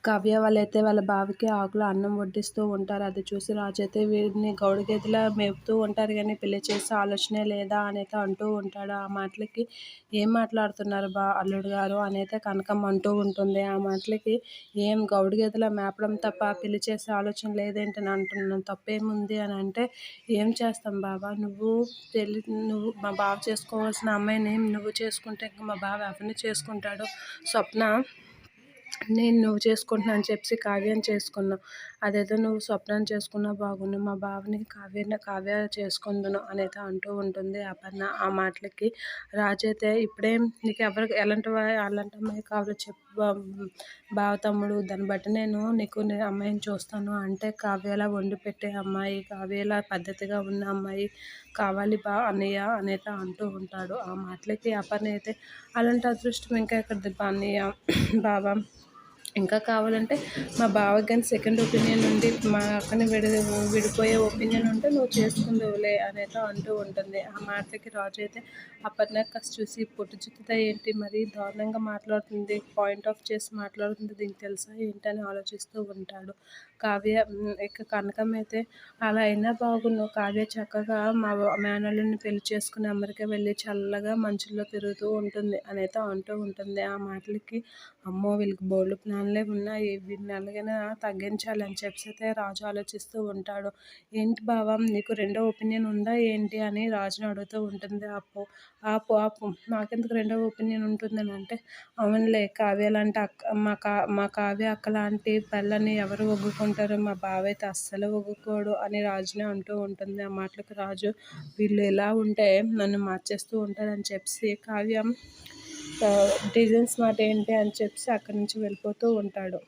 కావ్య వాళ్ళైతే వాళ్ళ బావకి ఆకులో అన్నం వడ్డిస్తూ ఉంటారు. అది చూసి రాజు అయితే వీడిని గౌడు గేదెలా మేపుతూ ఉంటారు గానీ పెళ్లి చేసే ఆలోచనే లేదా అనైతే అంటూ ఉంటాడు. ఆ మాటలకి ఏం మాట్లాడుతున్నారు అల్లుడు గారు అనైతే కనకం అంటూ ఉంటుంది. ఆ మాటలకి ఏం గౌడు గేదెలా మేపడం తప్ప పెళ్లి చేసే ఆలోచన లేదేంటని అంటున్నాను. తప్పేముంది అని అంటే ఏం చేస్తాం బావ, నువ్వు మా బావ చేసుకోవాల్సిన అమ్మాయిని నువ్వు చేసుకుంటే ఇంక మా బావ ఎవరిని చేసుకుంటాడు? స్వప్న నువ్వు చేసుకుంటున్నా అని చెప్పి కావ్యని చేసుకున్నావు. అదేదో నువ్వు స్వప్నాన్ని చేసుకున్నా బాగుండు. మా బావని కావ్య చేసుకుందును అనైతే అంటూ ఉంటుంది అపర్ణ. ఆ మాటలకి రాజు అయితే ఇప్పుడే నీకు ఎలాంటి అమ్మాయి కావాలో చెప్పు బావ తమ్ముడు, దాన్ని బట్టి నేను అమ్మాయిని చూస్తాను అంటే కావ్యలా వండి పెట్టే అమ్మాయి, కావ్యలా పద్ధతిగా ఉన్న అమ్మాయి కావాలి అన్నయ్య అనైతే అంటూ ఉంటాడు. ఆ మాటలకి అపర్ణ అయితే అలాంటి అదృష్టం ఇంకా ఎక్కడిది అన్నయ్య బావ, ఇంకా కావాలంటే మా బావకి కానీ సెకండ్ ఒపీనియన్ ఉండి మా అక్కని విడిపోయే ఒపీనియన్ ఉంటే నువ్వు చేసుకుందువులే అనైతే అంటూ ఉంటుంది. ఆ మాటలకి రాజు అయితే అపర్ణ కాస్త చూసి పొట్టు చుట్టుతా ఏంటి మరి దారుణంగా మాట్లాడుతుంది, పాయింట్ ఆఫ్ చేసి మాట్లాడుతుంది, దీనికి తెలుసా ఏంటని ఆలోచిస్తూ ఉంటాడు. కావ్య ఇక కనకం అయితే అలా అయినా బాగున్ను, కావ్య చక్కగా మా మేనల్లుని పెళ్లి చేసుకుని అమెరికా వెళ్ళి చల్లగా మంచుల్లో తిరుగుతూ ఉంటుంది అనైతే అంటూ ఉంటుంది. ఆ మాటలకి అమ్మో వీళ్ళకి బోల్డ్ ప్లాన్లే ఉన్నాయి, వీడిని ఎలాగైనా తగ్గించాలి అని చెప్పి అయితే రాజు ఆలోచిస్తూ ఉంటాడు. ఏంటి బావ నీకు రెండో ఒపీనియన్ ఉందా ఏంటి అని రాజుని అడుగుతూ ఉంటుంది. ఆపు ఆపు నాకెందుకు రెండో ఒపీనియన్ ఉంటుందని అంటే అవునులే, కావ్య లాంటి అక్క మా కావ్య అక్క లాంటి పిల్లని ఎవరు ఒగ్గుకుంటారు, మా బావ అయితే అస్సలు ఒగ్గుకోడు అని రాజుని అంటూ ఉంటుంది. ఆ మాటలకు రాజు వీళ్ళు ఎలా ఉంటే నన్ను మార్చేస్తూ ఉంటారని చెప్పి కావ్య డీజన్స్ మాట ఏంటి అని చెప్పి అక్కడి నుంచి వెళ్ళిపోతూ ఉంటాడు.